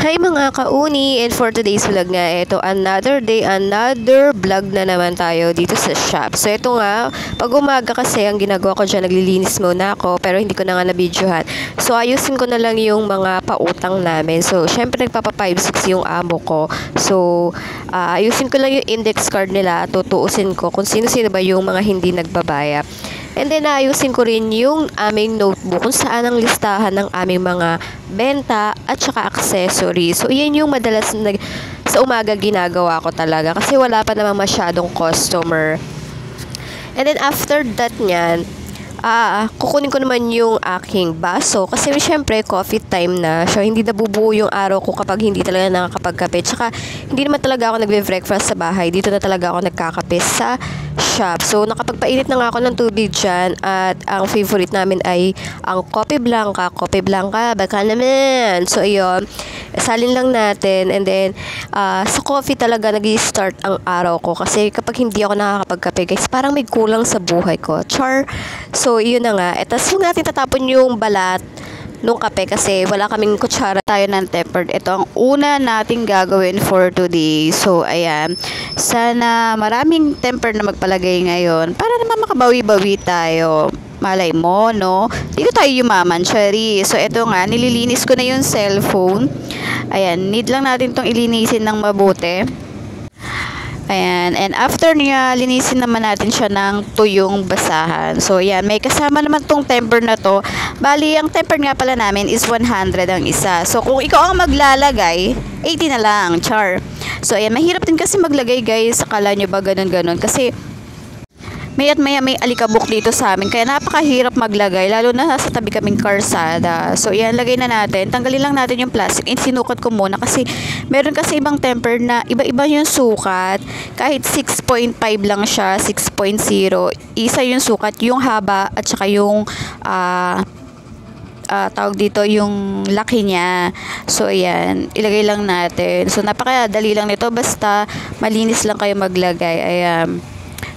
Hi mga kauni, and for today's vlog nga, ito another day, another vlog na naman tayo dito sa shop. So ito nga, pag umaga kasi ang ginagawa ko dyan, naglilinis muna ako pero hindi ko na nga na-videohan. So ayusin ko na lang yung mga pautang namin. So syempre nagpapa 5-6 yung amo ko. So ayusin ko lang yung index card nila, tutuusin ko kung sino-sino ba yung mga hindi nagbabayad. And then, ayusin ko rin yung aming notebook kung saan ang listahan ng aming mga benta at saka accessories. So, iyan yung madalas sa umaga ginagawa ko talaga kasi wala pa namang masyadong customer. And then, after that nyan, kukunin ko naman yung aking baso kasi syempre coffee time na. So, hindi nabubuo yung araw ko kapag hindi talaga nakakapagkape. Tsaka, hindi naman talaga ako nagbe-breakfast sa bahay. Dito na talaga ako nagkakape sa shop. So, nakapagpainit na nga ako ng tubig dyan at ang favorite namin ay ang Coffee Blanca. Coffee Blanca, baka naman. So, ayun. Salin lang natin and then sa coffee talaga nag-i-start ang araw ko kasi kapag hindi ako nakakapagkape guys, parang may kulang sa buhay ko. Char. So, yun na nga. Tapos huwag natin tatapon yung balat nung kape kasi wala kaming kutsara tayo ng tempered. Ito ang una nating gagawin for today. So, ayan. Sana maraming tempered na magpalagay ngayon para naman makabawi-bawi tayo. Malay mo, no? Dito tayo yumaman, Cherry. So, ito nga, nililinis ko na yung cellphone. Ayan, need lang natin tong ilinisin ng mabuti. Ayan, and after niya, linisin naman natin siya ng tuyong basahan. So, ayan, may kasama naman tong temper na to. Bali, ang temper nga pala namin is 100 ang isa. So, kung ikaw ang maglalagay, 80 na lang, char. So, ayan, mahirap din kasi maglagay, guys. Akala nyo ba ganun-ganun? Kasi, maya't maya may alikabok dito sa amin kaya napakahirap maglagay lalo na sa tabi kaming karsada. So yan, lagay na natin, tanggalin lang natin yung plastic. Sinukat ko muna kasi meron kasi ibang temper na iba-iba yung sukat, kahit 6.5 lang siya, 6.0 isa yung sukat, yung haba at saka yung tawag dito yung laki niya. So ayan, ilagay lang natin. So napakadali lang nito, basta malinis lang kayo maglagay. Ayan.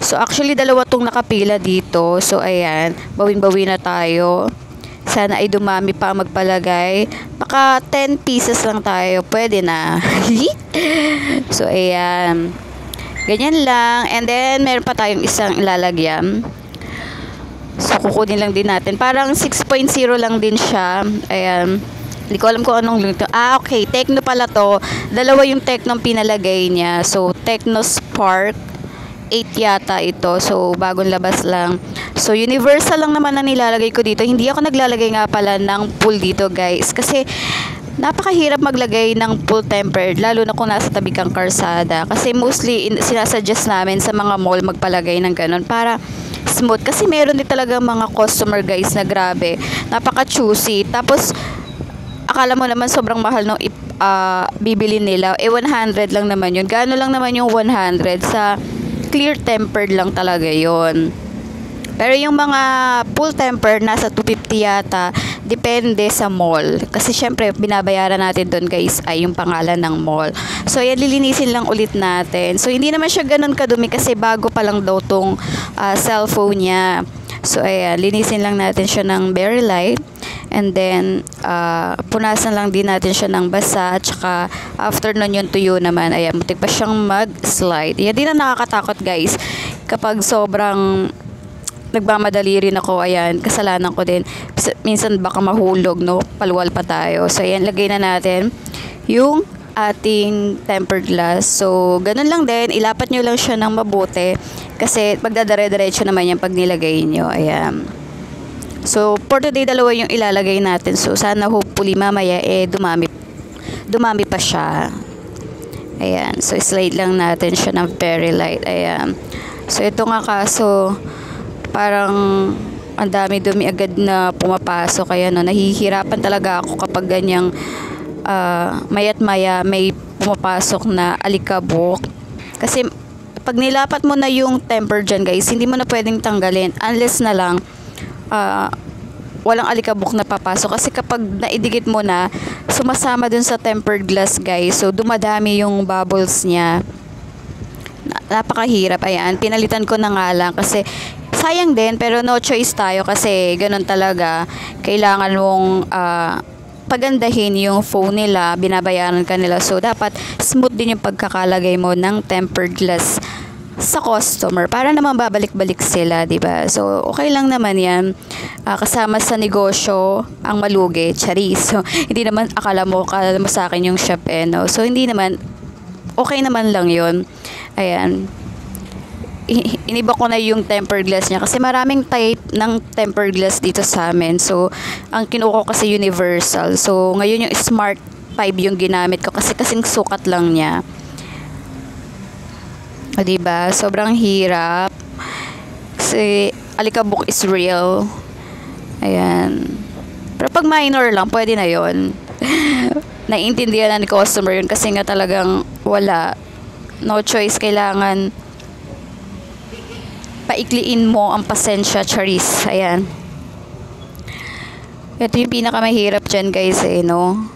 So, actually, dalawa tong nakapila dito. So, ayan, bawin-bawi na tayo. Sana ay dumami pa magpalagay. Baka 10 pieces lang tayo. Pwede na. So, ayan. Ganyan lang. And then, meron pa tayong isang ilalagyan. So, kukunin lang din natin. Parang 6.0 lang din siya. Ayan. Hindi ko alam kung anong link to. Okay. Tecno pala to. Dalawa yung Tecno pinalagay niya. So, Tecno Spark 8 yata ito. So, bagong labas lang. So, universal lang naman na nilalagay ko dito. Hindi ako naglalagay nga pala ng full dito, guys. Kasi, napakahirap maglagay ng full tempered. Lalo na kung nasa tabi kang karsada. Kasi, mostly, sinasuggest namin sa mga mall magpalagay ng ganun para smooth. Kasi, meron din talaga mga customer, guys, na grabe. Napaka-choosy. Tapos, akala mo naman sobrang mahal nung bibili nila. 100 lang naman yun. Gaano lang naman yung 100 sa clear tempered lang talaga yon. Pero yung mga full tempered nasa 250 yata, depende sa mall. Kasi syempre binabayaran natin doon, guys, ay yung pangalan ng mall. So yan, lilinisin lang ulit natin. So hindi naman siya ganun kadumi kasi bago pa lang daw tong cellphone niya. So ayan, linisin lang natin siya ng very light. And then, punasan lang din natin siya ng basa. At saka, after nun yung tuyo naman, ayan, mutik pa siyang mag-slide. Yan din na nakakatakot, guys. Kapag sobrang nagmamadali rin ako, ayan, kasalanan ko din. Minsan baka mahulog, no? Palwal pa tayo. So, ayan, lagay na natin yung ating tempered glass. So, ganun lang din. Ilapat nyo lang siya ng mabuti. Kasi, magdadare-diretso naman yan pag nilagay nyo. Ayan. So, for today, dalawa yung ilalagay natin. So, sana hopefully mamaya, dumami pa siya. Ayan. So, slide lang natin siya ng very light. Ayan. So, ito nga kaso, parang ang dami-dumi agad na pumapasok. Kaya, no, nahihirapan talaga ako kapag ganyang maya't maya may pumapasok na alikabok. Kasi, pag nilapat mo na yung temper dyan, guys, hindi mo na pwedeng tanggalin. Unless na lang, walang alikabok na papasok kasi kapag naidikit mo na sumasama dun sa tempered glass, guys, so dumadami yung bubbles niya. Napakahirap. Ayan, pinalitan ko na nga lang kasi sayang din pero no choice tayo kasi ganun talaga, kailangan mong pagandahin yung phone nila, binabayaran ka nila. So, dapat smooth din yung pagkakalagay mo ng tempered glass sa customer para naman babalik-balik sila, 'di ba? So, okay lang naman 'yan. Kasama sa negosyo ang malugi, charis. So, hindi naman akala mo sa akin yung shop no. So, hindi naman okay naman lang 'yon. Ayan. Iniba ko na yung tempered glass niya kasi maraming type ng tempered glass dito sa amin. So, ang kinuha ko kasi universal. So, ngayon yung Smart 5 yung ginamit ko kasi kasing sukat lang niya. O, diba? Sobrang hirap. Kasi alikabok is real. Ayan. Pero pag minor lang, pwede na yon. Naiintindihan na ni customer yun kasi nga talagang wala. No choice. Kailangan paikliin mo ang pasensya, charis. Ayan. Ito yung pinakamahirap dyan, guys, no?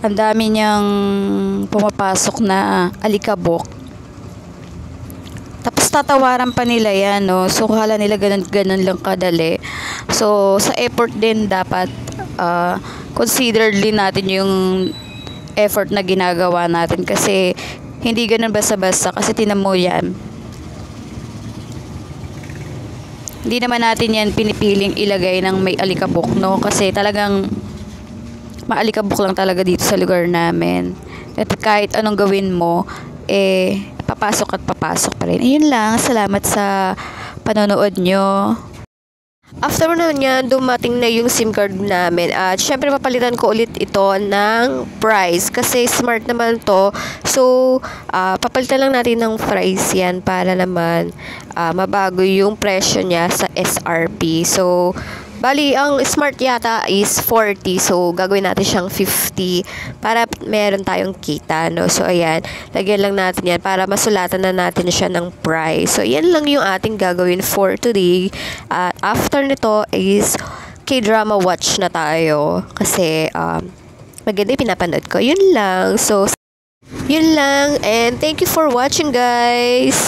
Ang dami niyang pumapasok na alikabok. Tapos tatawaran pa nila yan, no? So, kala nila ganun lang kadali. So, sa effort din dapat consider din natin yung effort na ginagawa natin. Kasi, hindi ganun basta-basta. Kasi tinan mo yan. Hindi naman natin yan pinipiling ilagay ng may alikabok, no? Kasi talagang maalikabok lang talaga dito sa lugar namin. At kahit anong gawin mo, papasok at papasok pa rin. Ayun lang. Salamat sa panonood nyo. After naman yan, dumating na yung SIM card namin. At syempre, papalitan ko ulit ito ng price. Kasi smart naman to. So, papalitan lang natin ng price yan para naman mabago yung presyo niya sa SRP. So, bali, ang smart yata is 40. So, gagawin natin siyang 50 para meron tayong kita, no? So, ayan. Lagyan lang natin yan para masulatan na natin siya ng price. So, yan lang yung ating gagawin for today. At after nito is K-drama watch na tayo. Kasi, maganda yung pinapanood ko. Yun lang. So, yun lang. And thank you for watching, guys.